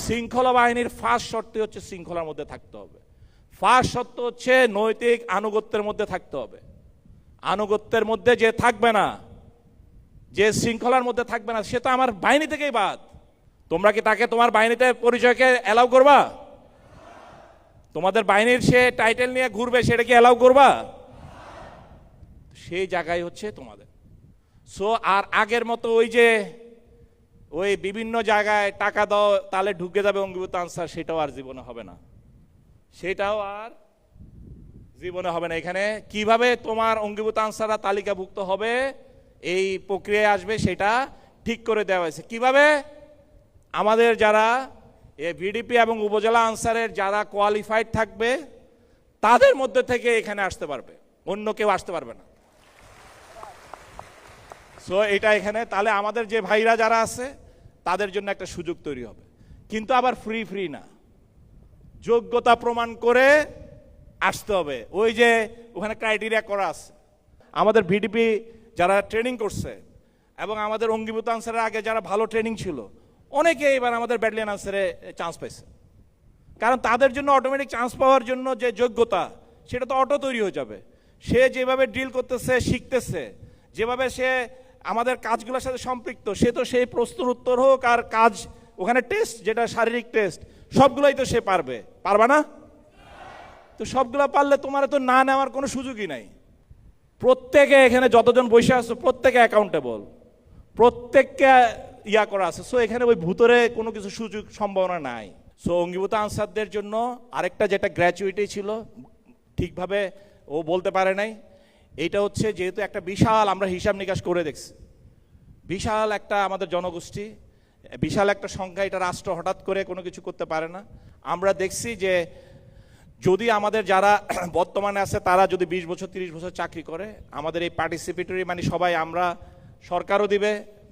শৃঙ্খলা বাহিনীর ফার্স্ট শর্ত হচ্ছে শৃঙ্খলার মধ্যে থাকতে হবে। ফার্স্ট শর্ত হচ্ছে নৈতিক আনুগত্যের মধ্যে থাকতে হবে। আনুগত্যের মধ্যে যে থাকবে না, যে শৃঙ্খলার মধ্যে থাকবে না, সে তো আমার বাহিনী থেকেই বাদ। তোমরা কি তাকে তোমার বাহিনীতে পরিচয়কে অ্যালাউ করবা? তোমাদের বাহিনীর সে টাইটেল নিয়ে ঘুরবে, সেটা কি অ্যালাউ করবা? সেই জায়গায় হচ্ছে তোমাদের। সো আর আগের মতো ওই বিভিন্ন জায়গায় টাকা দাও তাহলে ঢুকে যাবে অঙ্গীভূত আনসার, সেটাও আর জীবনে হবে না। সেটাও আর জীবনে হবে না। এখানে কিভাবে তোমার অঙ্গীভূত আনসাররা তালিকাভুক্ত হবে, এই প্রক্রিয়ায় আসবে, সেটা ঠিক করে দেওয়া হয়েছে। কিভাবে? আমাদের যারা ভিডিপি এবং উপজেলা আনসারের যারা কোয়ালিফাইড থাকবে তাদের মধ্যে থেকে এখানে আসতে পারবে, অন্য কেউ আসতে পারবে না। সো এটা এখানে তাহলে আমাদের যে ভাইরা যারা আছে তাদের জন্য একটা সুযোগ তৈরি হবে। কিন্তু আবার ফ্রি না, যোগ্যতা প্রমাণ করে আসতে হবে। ওই যে ওখানে ক্রাইটেরিয়া করা আছে। আমাদের ভিডিপি যারা ট্রেনিং করছে এবং আমাদের অঙ্গীভূত আনসারের আগে যারা ভালো ট্রেনিং ছিল, অনেকে এবার আমাদের ব্যাটালিয়ন আনসারে চান্স পাইছে। কারণ তাদের জন্য অটোমেটিক চান্স পাওয়ার জন্য যে যোগ্যতা, সেটা তো অটো তৈরি হয়ে যাবে। সে যেভাবে ডিল করতেছে, শিখতেছে, যেভাবে সে আমাদের কাজগুলোর সাথে সম্পৃক্ত, সে তো সেই প্রশ্নের উত্তর হোক আর কাজ ওখানে টেস্ট, যেটা শারীরিক টেস্ট, সবগুলোই তো সে পারবা না? তো সবগুলো পারলে তোমার তো না নেওয়ার কোনো সুযোগই নাই। প্রত্যেকে এখানে যতজন বসে আছো প্রত্যেকে অ্যাকাউন্টেবল, প্রত্যেককে ইয়া করা আছে। সো এখানে ওই ভূতরে কোনো কিছু সুযোগ সম্ভাবনা নাই। সো অঙ্গীভূত আনসারদের জন্য আরেকটা যেটা গ্র্যাচুইটি ছিল, ঠিকভাবে ও বলতে পারে নাই। এইটা হচ্ছে যেহেতু একটা বিশাল, আমরা হিসাব নিকাশ করে দেখছি, বিশাল একটা আমাদের জনগোষ্ঠী, বিশাল একটা সংখ্যা, এটা রাষ্ট্র হঠাৎ করে কোনো কিছু করতে পারে না। আমরা দেখছি যে যদি আমাদের যারা বর্তমানে আছে তারা যদি 20 বছর 30 বছর চাকরি করে, আমাদের এই পার্টিসিপেটরি মানে সবাই, আমরা সরকারও দিবে,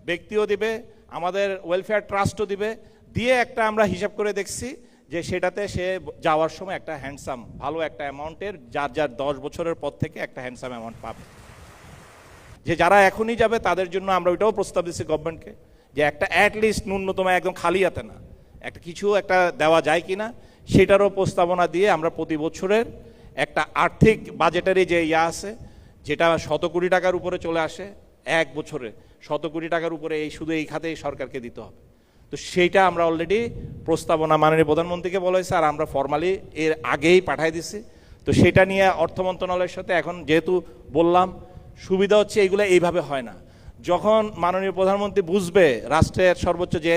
ব্যক্তিও দিবে, আমাদের ওয়েলফেয়ার ট্রাস্টও দিবে, দিয়ে একটা আমরা হিসাব করে দেখছি যে সেটাতে সে যাওয়ার সময় একটা হ্যান্ডসাম ভালো একটা অ্যামাউন্টের, যার 10 বছরের পর থেকে একটা হ্যান্ডসাম অ্যামাউন্ট পাবে। যে যারা এখনই যাবে তাদের জন্য আমরা ওইটাও প্রস্তাব দিচ্ছি গভর্নমেন্টকে, যে একটা অ্যাটলিস্ট ন্যূনতম একদম খালি হাতে না, একটা কিছু একটা দেওয়া যায় কিনা সেটারও প্রস্তাবনা দিয়ে আমরা প্রতি বছরের একটা আর্থিক বাজেটারি যে আছে, যেটা 100 কোটি টাকার উপরে চলে আসে এক বছরে, 100 কোটি টাকার উপরে এই শুধু এই খাতেই সরকারকে দিতে হবে। তো সেইটা আমরা অলরেডি প্রস্তাবনা মাননীয় প্রধানমন্ত্রীকে বলা হয়েছে, আর আমরা ফর্মালি এর আগেই পাঠাই দিছি। তো সেটা নিয়ে অর্থ মন্ত্রণালয়ের সাথে এখন যেহেতু বললাম, সুবিধা হচ্ছে এইগুলো এইভাবে হয় না। যখন মাননীয় প্রধানমন্ত্রী বুঝবে রাষ্ট্রের সর্বোচ্চ যে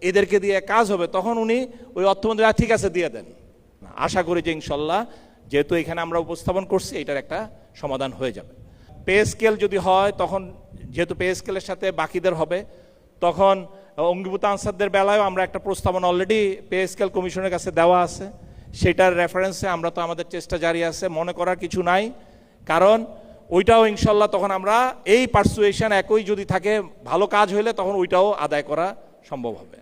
এদেরকে দিয়ে কাজ হবে, তখন উনি ওই অর্থমন্ত্রী ঠিক আছে দিয়ে দেন। আশা করি যে ইনশাল্লাহ, যেহেতু এখানে আমরা উপস্থাপন করছি, এটার একটা সমাধান হয়ে যাবে। পে স্কেল যদি হয়, তখন যেহেতু পে স্কেলের সাথে বাকিদের হবে, তখন অঙ্গীভূত আনসারদের বেলায়ও আমরা একটা প্রস্তাবনা অলরেডি পে স্কেল কমিশনের কাছে দেওয়া আছে। সেটার রেফারেন্সে আমরা তো আমাদের চেষ্টা জারি আছে, মনে করার কিছু নাই। কারণ ওইটাও ইনশাল্লাহ তখন আমরা এই পার্সুয়েশন একই যদি থাকে, ভালো কাজ হইলে তখন ওইটাও আদায় করা সম্ভব হবে।